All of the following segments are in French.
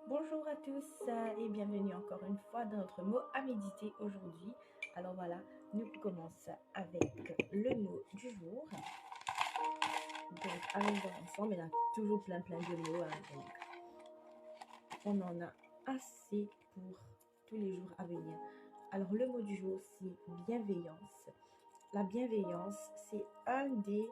Bonjour à tous et bienvenue encore une fois dans notre mot à méditer aujourd'hui. Alors voilà, nous commençons avec le mot du jour. Donc allons voir ensemble, il y a toujours plein de mots. Donc on en a assez pour tous les jours à venir. Alors le mot du jour c'est bienveillance. La bienveillance c'est un des,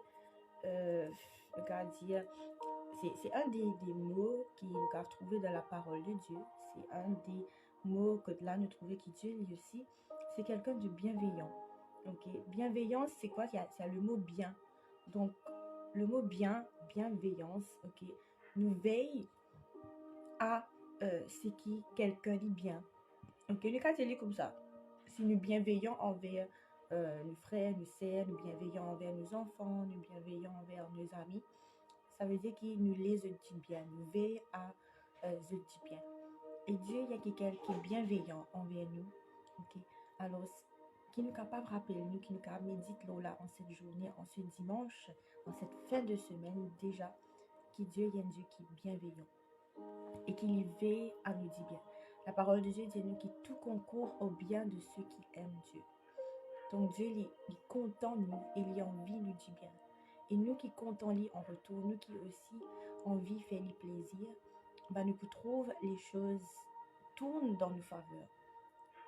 c'est un des mots qui nous a trouvé dans la parole de Dieu. C'est un des mots que là nous trouvons qui Dieu lui aussi. C'est quelqu'un de bienveillant. Ok, bienveillance, c'est quoi? C'est le mot bien. Donc, le mot bien, bienveillance, ok, nous veille à ce qui quelqu'un dit bien. Ok, le cas c'est comme ça. Si nous bienveillons envers nos frères, nos sœurs, nous bienveillons envers nos enfants, nous bienveillons envers nos amis, ça veut dire qu'il nous les dit bien, nous veille à se dire bien. Et Dieu, il y a quelqu'un qui est bienveillant envers nous. Ok. Alors, qui nous est capable de rappeler nous, qui nous est capable de méditer là en cette journée, en ce dimanche, en cette fin de semaine déjà, que Dieu est un Dieu qui est bienveillant et qui veille à nous dire bien. La parole de Dieu dit nous que tout concourt au bien de ceux qui aiment Dieu. Donc Dieu il est content de nous et il a envie de nous dire bien. Et nous qui comptons lui en retour, nous qui aussi envie de faire lui plaisir, nous vous trouvons les choses tournent dans nos faveurs.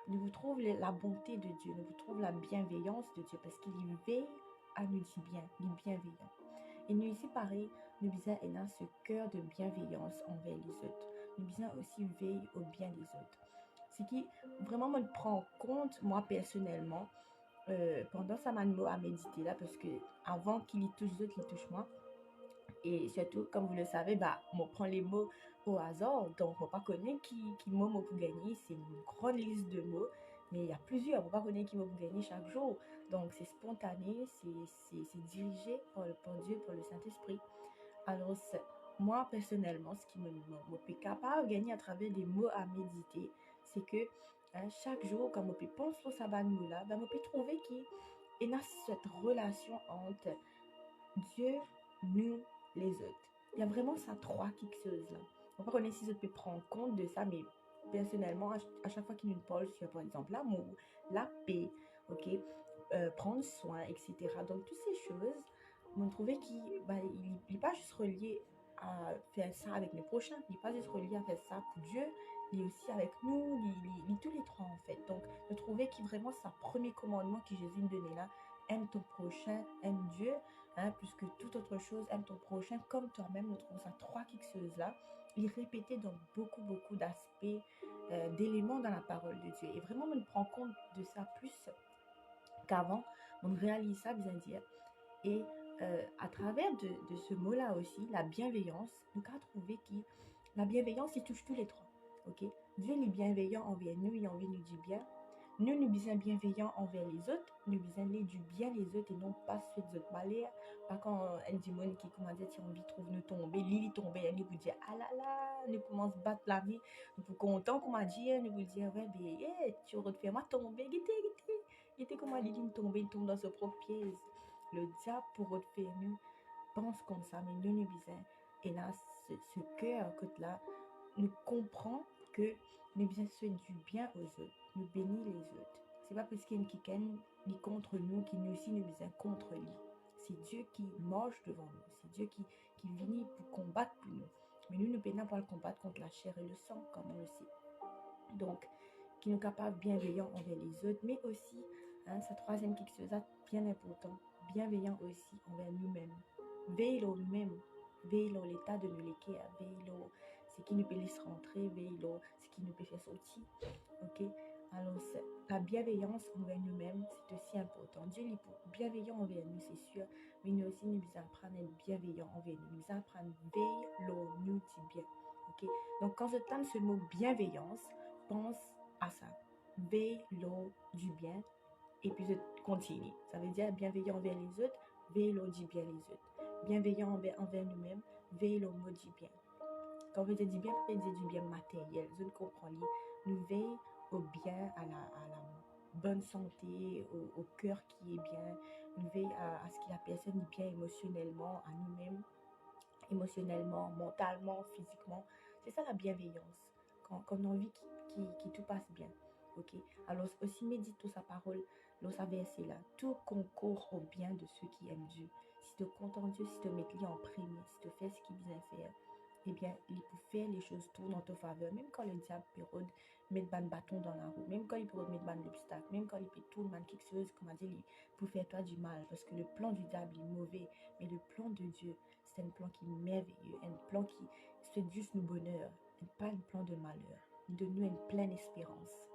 Nous vous trouvons la bonté de Dieu, nous vous trouvons la bienveillance de Dieu parce qu'il veille à nous dire bien, il est bienveillant. Et nous ici, pareil, nous besoin avoir ce cœur de bienveillance envers les autres. Nous besoin aussi veiller au bien des autres. Ce qui vraiment me prend en compte, moi personnellement, pendant ça m'a à méditer là, parce que avant qu'il y touche les autres, il touche moi. Et surtout, comme vous le savez, on prend les mots au hasard. Donc, on ne pas connaître qui mot pour gagner. C'est une grande liste de mots. Mais il y a plusieurs. On ne pas connaître qui mot pour gagner chaque jour. Donc, c'est spontané. C'est dirigé par Dieu, par le Saint-Esprit. Alors, moi, personnellement, ce qui me fait capable de gagner à travers des mots à méditer, c'est que chaque jour, quand je pense sur ça, là, je peux trouver qu'il y a cette relation entre Dieu, nous, les autres. Il y a vraiment ça trois quelque chose là. On va connaître si je peux prendre compte de ça, mais personnellement, à chaque fois qu'il nous parle sur, par exemple, l'amour, la paix, ok, prendre soin, etc. Donc, toutes ces choses, on trouvait qu'il n'est pas juste relié à faire ça avec les prochains, il n'est pas juste relié à faire ça pour Dieu, il est aussi avec nous, il est tous les trois en fait. Donc, je trouvais qu'il vraiment, c'est un premier commandement que Jésus nous donnait là, aime ton prochain, aime Dieu, plus que toute autre chose, aime ton prochain comme toi-même. Nous trouvons ça trois quelque chose là. Il est répété dans beaucoup d'aspects, d'éléments dans la parole de Dieu. Et vraiment, on prend compte de ça plus qu'avant. On réalise ça, bien dire. Et à travers de ce mot-là aussi, la bienveillance, nous avons trouvé que la bienveillance, il touche tous les trois. Ok? Dieu est bienveillant envers nous, il a envie de nous dire bien. Nous besoin bienveillants envers les autres, nous besoin les du bien les autres et non pas ceux des autres malheurs. Pas quand un démon qui commence à si envie trouve nous tomber, Lily tomber, elle vous dire ah là là, nous commence à battre la vie. Nous pour content qu'on m'a dit, nous vous dire ouais ben tu refais moi tomber, guettez comment Lily tomber, il tombe dans ce propre piège. Le diable pour refaire nous pense comme ça, mais nous besoin et là ce cœur que là nous comprend que nous besoin faire du bien aux autres, nous bénir les autres. C'est pas parce qu'il y a qui est contre nous qui nous aussi nous besoin contre lui. C'est Dieu qui marche devant nous, c'est Dieu qui vient pour combattre pour nous. Mais nous ne pouvons pas le combattre contre la chair et le sang, comme on le sait. Donc, qui nous capable bienveillant envers les autres, mais aussi, sa troisième quelque chose bien important, bienveillant aussi envers nous-mêmes. Veillons nous-mêmes, veillons l'état de nos léquer, veillons ce qui nous peut laisser rentrer, veillons ce qui nous peut faire sortir. Ok? Alors, la bienveillance envers nous-mêmes, c'est aussi important. Dieu est bienveillant envers nous, c'est sûr, mais nous aussi, nous devons apprendre à être bienveillants envers nous. Nous devons apprendre à veillons nous dit bien. Ok? Donc, quand je tente ce mot bienveillance, pense à ça. Veillons du bien et puis je continue. Ça veut dire bienveillant envers les autres, veillons du bien les autres. Bienveillant envers nous-mêmes, veillons du bien. Quand on veut dire du bien, on veut dire du bien matériel. Je ne comprends pas. Nous veillons au bien, à la bonne santé, au cœur qui est bien. Nous veillons à ce que la personne est bien émotionnellement, à nous-mêmes, émotionnellement, mentalement, physiquement. C'est ça la bienveillance. qu'on a envie qui tout passe bien. Ok? Alors aussi médite toute sa parole, dans sa verset là. Tout concourt au bien de ceux qui aiment Dieu. Si tu comptes en Dieu, si tu mets lui en premier, si tu fais ce qu'il vient faire, eh bien, il peut faire les choses tournent en ta faveur, même quand le diable peut mettre un bâton dans la roue, même quand il peut mettre un obstacle, même quand il peut tout le quelque chose, comment dire, pour faire toi du mal, parce que le plan du diable est mauvais, mais le plan de Dieu, c'est un plan qui est merveilleux, un plan qui fait juste nous bonheur, pas un plan de malheur. Il donne nous une pleine espérance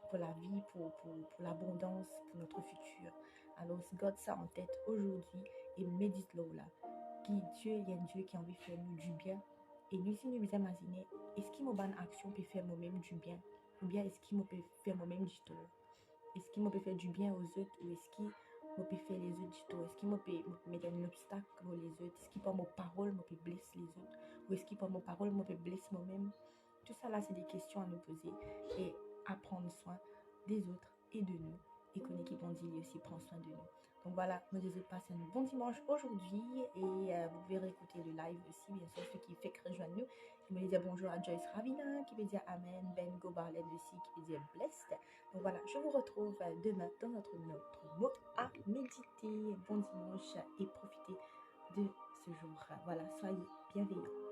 pour la vie, pour l'abondance, pour notre futur. Alors, garde ça en tête aujourd'hui et médite-le là. Qui Dieu, il y a un Dieu qui a envie de faire nous du bien. Et nous, si nous nous imaginons, est-ce qu'il m'a bonne action peut faire moi-même du bien? Ou bien est-ce qu'il m'a peut faire moi-même du tort? Est-ce qu'il m'a peut faire du bien aux autres? Ou est-ce qu'il m'a peut faire les autres du tort? Est-ce qu'il m'a peut mettre un obstacle pour les autres? Est-ce qu'il par mon parole m'a peut blesser les autres? Ou est-ce qu'il par mon parole m'a peut blesser moi-même? Tout ça là, c'est des questions à nous poser et à prendre soin des autres et de nous. Et qu'on est qui bon Dieu aussi prend soin de nous. Donc voilà, je vous désire passer un bon dimanche aujourd'hui et vous pouvez réécouter le live aussi, bien sûr, ceux qui fait que rejoindre nous. Je me disais bonjour à Joyce Ravina qui veut dire Amen, Ben Gobarlet aussi qui veut dire Blessed. Donc voilà, je vous retrouve demain dans notre mot à méditer. Bon dimanche et profitez de ce jour. Voilà, soyez bienveillants.